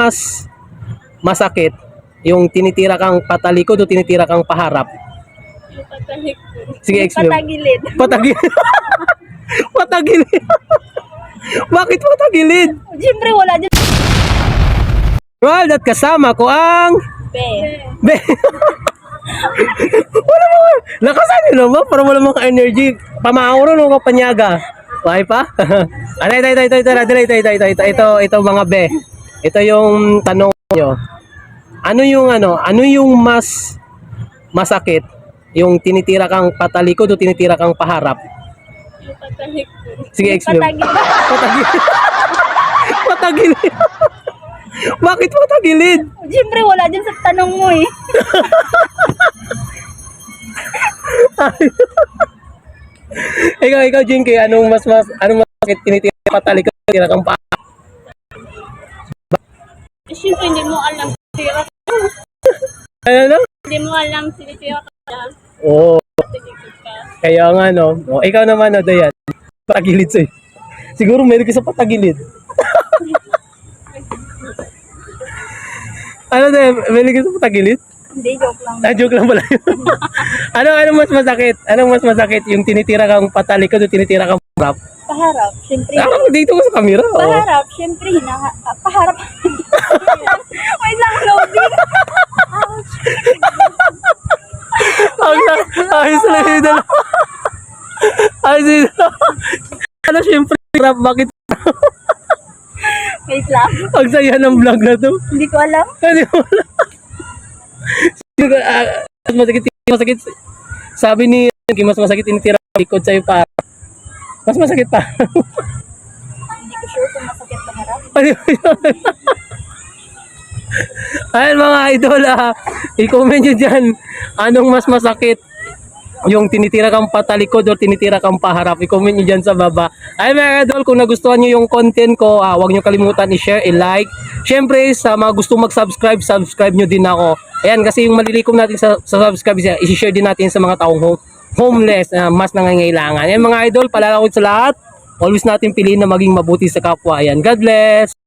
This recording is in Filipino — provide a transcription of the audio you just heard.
mas masakit? Yung tinitira kang patalikod o tinitira kang paharap? Yung patalikod. Sige, Yung explain. patagilid. Patagilid. Patagilid. Bakit patagilid? Siyempre wala dyan. Well, at kasama ko ang Be. Be. Wala mo. Lakasan nyo naman para wala mong energy. Pamauro nung kapanyaga. Why pa? Ito mga be. Ito yung tanong nyo. Ano yung mas masakit? Yung tinitira kang patalikod o tinitira kang paharap? Yung patalikod. Sige, Yung explain. patagilid. Patagilid. Bakit patagilid? Siyempre wala dyan sa tanong mo eh. ikaw Jinky, anong mas masakit tinitira kang patalikod o tinitira kang paharap? Siyempre hindi mo alam tira. Ano? Hindi mo alam sinitira ka. Oo. Patalikod ka. Kaya nga no. O, ikaw naman Dayan. Patagilid sa'yo. Siguro meron ka sa patagilid. Ano Dayan? Meron ka sa patagilid? Hindi, joke lang. Joke lang pala yun. Anong mas masakit? Anong mas masakit? Yung tinitira kang patalikod o tinitira kang paharap? Paharap, siyempre. Dito ko sa camera. Oh. Paharap, siyempre. Paharap. Wait lang, loading. Ayos lang yun. Ayos yun. Ano siyempre, rap, bakit? Wait lang. Ang saya ng vlog na to. Hindi ko alam. Hindi mo alam. Mas masakit. Sabi ni mas masakit tinitira ang likod sa'yo pa. Mas masakit pa. Hindi ko sure kung masakit paharap. Ayun mga idol, i-comment nyo dyan anong mas masakit, yung tinitira kang patalikod o tinitira kang paharap. I-comment nyo dyan sa baba. Ayun mga idol, kung nagustuhan nyo yung content ko, huwag nyo kalimutan i-share, i-like. Syempre sa mga gusto mag-subscribe, subscribe nyo din ako. Ayan, kasi yung malilikom natin sa subscribe, i-share din natin sa mga taong homeless na mas nangangailangan. Ayan mga idol, palalakot sa lahat, always natin piliin na maging mabuti sa kapwa. Ayan, God bless!